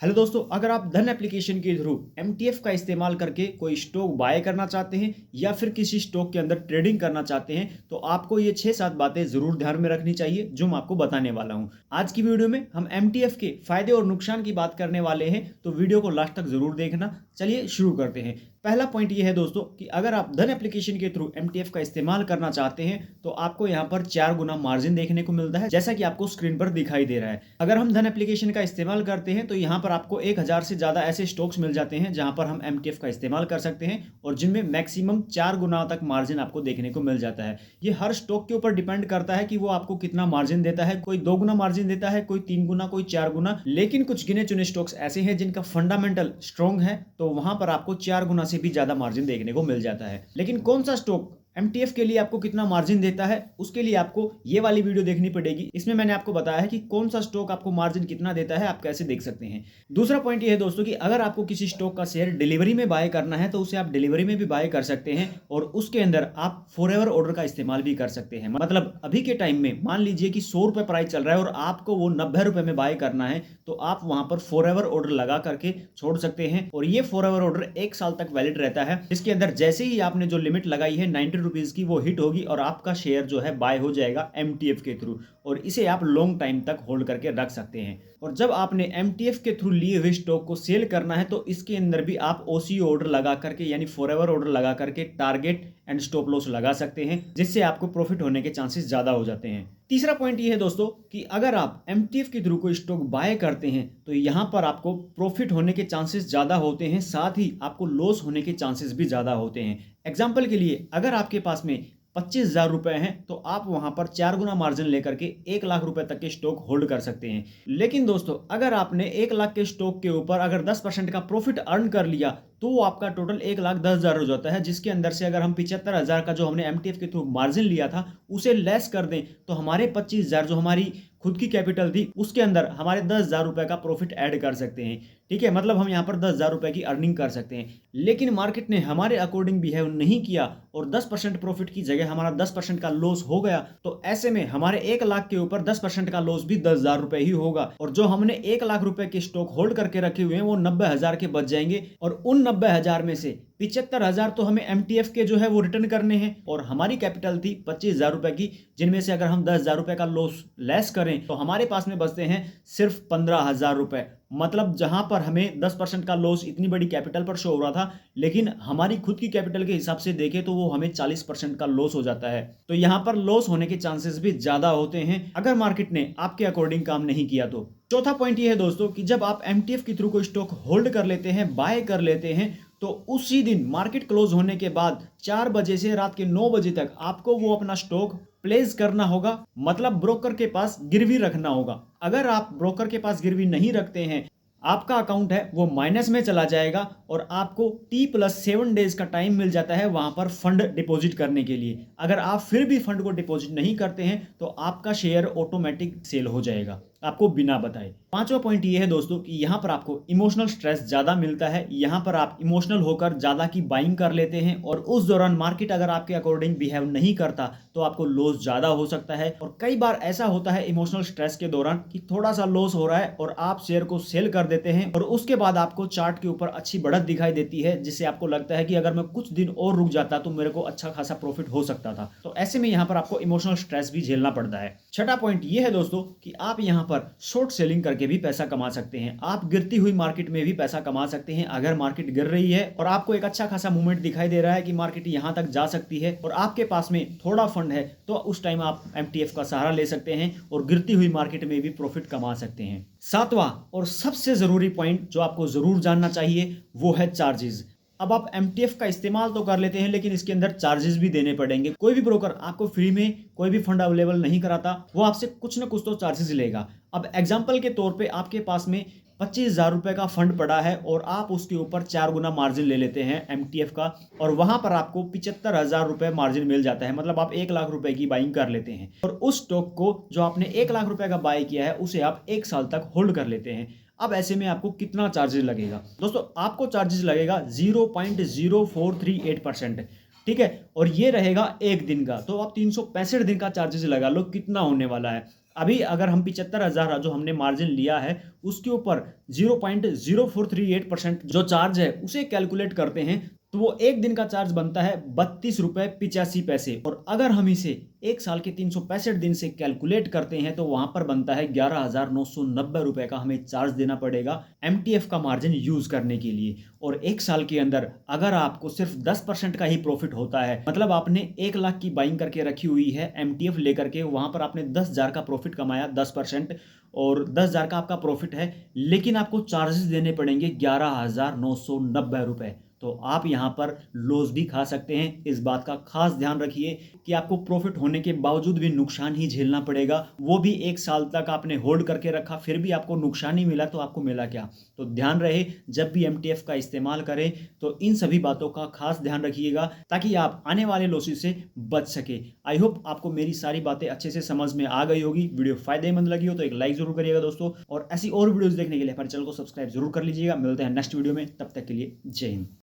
Hello दोस्तों, अगर आप धन एप्लीकेशन के थ्रू एमटीएफ का इस्तेमाल करके कोई स्टॉक बाय करना चाहते हैं या फिर किसी स्टॉक के अंदर ट्रेडिंग करना चाहते हैं तो आपको ये 6-7 बातें जरूर ध्यान में रखनी चाहिए जो मैं आपको बताने वाला हूं। आज की वीडियो में हम एमटीएफ के फायदे और नुकसान की बात करने वाले हैं, तो वीडियो को लास्ट तक जरूर देखना। चलिए शुरू करते हैं। पहला पॉइंट ये है दोस्तों कि अगर आप धन एप्लीकेशन के थ्रू एमटीएफ का इस्तेमाल करना चाहते हैं तो आपको यहाँ पर 4 गुना मार्जिन देखने को मिलता है, जैसा कि आपको स्क्रीन पर दिखाई दे रहा है। अगर हम धन एप्लीकेशन का इस्तेमाल करते हैं तो यहाँ पर आपको 1000 से ज्यादा ऐसे स्टॉक्स मिल जाते हैं जहां पर हम एमटीएफ का इस्तेमाल कर सकते हैं और जिनमें मैक्सिमम 4 गुना तक मार्जिन आपको देखने को मिल जाता है। ये हर स्टॉक के ऊपर डिपेंड करता है कि वो आपको कितना मार्जिन देता है। कोई 2 गुना मार्जिन देता है, कोई 3 गुना, कोई 4 गुना, लेकिन कुछ गिने चुने स्टॉक्स ऐसे हैं जिनका फंडामेंटल स्ट्रॉन्ग है तो वहां पर आपको 4 गुना से भी ज्यादा मार्जिन देखने को मिल जाता है। लेकिन कौन सा स्टॉक एमटीएफ के लिए आपको कितना मार्जिन देता है उसके लिए आपको ये वाली वीडियो देखनी पड़ेगी। इसमें मैंने आपको बताया है कि कौन सा स्टॉक आपको मार्जिन कितना देता है, आप कैसे देख सकते हैं। दूसरा पॉइंट ये है दोस्तों कि अगर आपको किसी स्टॉक का शेयर डिलीवरी में बाय करना है तो उसे आप डिलीवरी में भी बाय कर सकते हैं और उसके अंदर आप फॉरएवर ऑर्डर का इस्तेमाल भी कर सकते हैं। मतलब अभी के टाइम में मान लीजिए कि 100 रुपए प्राइस चल रहा है और आपको वो 90 रुपए में बाय करना है तो आप वहां पर फॉरएवर ऑर्डर लगा करके छोड़ सकते हैं और ये फॉरएवर ऑर्डर 1 साल तक वैलिड रहता है, जिसके अंदर जैसे ही आपने जो लिमिट लगाई है 90 रुपीज की वो हिट होगी और आपका शेयर जो है बाय हो जाएगा एमटीएफ के थ्रू और इसे आप लॉन्ग टाइम तक होल्ड करके रख सकते हैं। और जब आपने एमटीएफ के थ्रू लिए हुए स्टॉक को सेल करना है तो इसके अंदर भी आप ओसीओ ऑर्डर लगा करके यानी फॉरएवर ऑर्डर लगा करके टारगेट एंड स्टॉप लॉस लगा सकते हैं, जिससे आपको प्रॉफिट होने के चांसेस ज्यादा हो जाते हैं। तीसरा पॉइंट ये है दोस्तों कि अगर आप एमटीएफ के थ्रू कोई स्टॉक बाय करते हैं तो यहां पर आपको प्रॉफिट होने के चांसेस ज्यादा होते हैं, साथ ही आपको लॉस होने के चांसेस भी ज्यादा होते हैं। एग्जाम्पल के लिए अगर आपके पास में 25,000 रुपए हैं तो आप वहां पर 4 गुना मार्जिन लेकर के 1 लाख रुपए तक के स्टॉक होल्ड कर सकते हैं। लेकिन दोस्तों अगर आपने 1 लाख के स्टॉक के ऊपर अगर 10% का प्रॉफिट अर्न कर लिया तो आपका टोटल 1,10,000 हो जाता है, जिसके अंदर से अगर हम 75,000 का जो हमने एमटीएफ के थ्रू मार्जिन लिया था उसे लेस कर दें तो हमारे 25,000 जो हमारी खुद की कैपिटल थी उसके अंदर हमारे 10,000 रुपए का प्रॉफिट ऐड कर सकते हैं। ठीक है, मतलब हम यहाँ पर 10,000 रुपए की अर्निंग कर सकते हैं। लेकिन मार्केट ने हमारे अकॉर्डिंग बिहेव नहीं किया और 10% प्रॉफिट की जगह हमारा 10% का लॉस हो गया, तो ऐसे में हमारे 1 लाख के ऊपर 10% का लॉस भी 10,000 रुपए ही होगा और जो हमने 1 लाख रुपए के स्टॉक होल्ड करके रखे हुए हैं वो 90,000 के बच जाएंगे और उन 90,000 में से 75,000 तो हमें एमटीएफ के जो है वो रिटर्न करने हैं और हमारी कैपिटल थी 25,000 रुपए की, जिनमें से अगर हम 10,000 रुपए का लॉस लेस करें तो हमारे पास में बचते हैं सिर्फ 15,000 रुपए। मतलब जहां पर हमें 10% का लॉस इतनी बड़ी कैपिटल पर शो हो रहा था, लेकिन हमारी खुद की कैपिटल के हिसाब से देखें तो वो हमें 40% का लॉस हो जाता है। तो यहां पर लॉस होने के चांसेस भी ज्यादा होते हैं अगर मार्केट ने आपके अकॉर्डिंग काम नहीं किया तो। चौथा पॉइंट ये है दोस्तों कि जब आप एमटीएफ के थ्रू कोई स्टॉक होल्ड कर लेते हैं, बाय कर लेते हैं, तो उसी दिन मार्केट क्लोज होने के बाद 4 बजे से रात के 9 बजे तक आपको वो अपना स्टॉक प्लेस करना होगा, मतलब ब्रोकर के पास गिरवी रखना होगा। अगर आप ब्रोकर के पास गिरवी नहीं रखते हैं, आपका अकाउंट है वो माइनस में चला जाएगा और आपको T+7 डेज का टाइम मिल जाता है वहां पर फंड डिपॉजिट करने के लिए। अगर आप फिर भी फंड को डिपॉजिट नहीं करते हैं तो आपका शेयर ऑटोमेटिक सेल हो जाएगा आपको बिना बताए। पांचवा पॉइंट ये है दोस्तों कि यहां पर आपको इमोशनल स्ट्रेस ज्यादा मिलता है। यहां पर आप इमोशनल होकर ज्यादा की बाइंग कर लेते हैं और उस दौरान मार्केट अगर आपके अकॉर्डिंग बिहेव नहीं करता तो आपको लॉस ज्यादा हो सकता है। और कई बार ऐसा होता है इमोशनल स्ट्रेस के दौरान कि थोड़ा सा लॉस हो रहा है और आप शेयर को सेल कर देते हैं और उसके बाद आपको चार्ट के ऊपर अच्छी बढ़त दिखाई देती है, जिससे आपको लगता है कि अगर मैं कुछ दिन और रुक जाता तो मेरे को अच्छा खासा प्रॉफिट हो सकता था। तो ऐसे में यहां पर आपको इमोशनल स्ट्रेस भी झेलना पड़ता है। छठा पॉइंट ये है दोस्तों कि आप यहां पर शॉर्ट सेलिंग करके भी पैसा कमा सकते हैं। आप गिरती हुई मार्केट में भी पैसा कमा सकते हैं। अगर मार्केट गिर रही है और आपको एक अच्छा खासा मूवमेंट दिखाई दे रहा है कि मार्केट यहां तक जा सकती है और आपके पास में थोड़ा फंड है तो उस टाइम आप एमटीएफ का सहारा ले सकते हैं और गिरती हुई मार्केट में भी प्रॉफिट कमा सकते हैं। सातवां और सबसे जरूरी पॉइंट जो आपको जरूर जानना चाहिए वो है चार्जेस। अब आप एमटीएफ का इस्तेमाल तो कर लेते हैं लेकिन इसके अंदर चार्जेस भी देने पड़ेंगे। कोई भी ब्रोकर आपको फ्री में कोई भी फंड अवेलेबल नहीं कराता, वो आपसे कुछ ना कुछ तो चार्जेस लेगा। अब एग्जांपल के तौर पे आपके पास में 25,000 रुपए का फंड पड़ा है और आप उसके ऊपर 4 गुना मार्जिन ले लेते हैं एमटीएफ का और वहां पर आपको 75,000 रुपए मार्जिन मिल जाता है। मतलब आप 1 लाख रुपए की बाइंग कर लेते हैं और उस स्टॉक को जो आपने 1 लाख रुपए का बाय किया है उसे आप 1 साल तक होल्ड कर लेते हैं। अब ऐसे में आपको कितना चार्जेस लगेगा दोस्तों? आपको चार्जेस लगेगा 0.0438%। ठीक है, और ये रहेगा एक दिन का, तो आप 365 दिन का चार्जेस लगा लो कितना होने वाला है। अभी अगर हम 75,000 जो हमने मार्जिन लिया है उसके ऊपर 0.0438% जो चार्ज है उसे कैलकुलेट करते हैं तो वो एक दिन का चार्ज बनता है 32 रुपए 85 पैसे। और अगर हम इसे एक साल के 365 दिन से कैलकुलेट करते हैं तो वहां पर बनता है 11,990 रुपए का हमें चार्ज देना पड़ेगा एमटीएफ का मार्जिन यूज करने के लिए। और एक साल के अंदर अगर आपको सिर्फ 10% का ही प्रॉफिट होता है, मतलब आपने 1 लाख की बाइंग करके रखी हुई है एमटीएफ लेकर के, वहां पर आपने 10,000 का प्रॉफिट कमाया 10%, और 10,000 का आपका प्रॉफिट है, लेकिन आपको चार्जेस देने पड़ेंगे 11,990 रुपए। तो आप यहां पर लॉस भी खा सकते हैं। इस बात का खास ध्यान रखिए कि आपको प्रॉफिट होने के बावजूद भी नुकसान ही झेलना पड़ेगा, वो भी एक साल तक आपने होल्ड करके रखा फिर भी आपको नुकसान ही मिला तो आपको मिला क्या। तो ध्यान रहे जब भी एमटीएफ का इस्तेमाल करें तो इन सभी बातों का खास ध्यान रखिएगा ताकि आप आने वाले लॉसेस से बच सके। आई होप आपको मेरी सारी बातें अच्छे से समझ में आ गई होगी। वीडियो फायदेमंद लगी हो तो एक लाइक जरूर करिएगा दोस्तों, और ऐसी और वीडियोस देखने के लिए हमारे चैनल को सब्सक्राइब जरूर कर लीजिएगा। मिलते हैं नेक्स्ट वीडियो में, तब तक के लिए जय हिंद।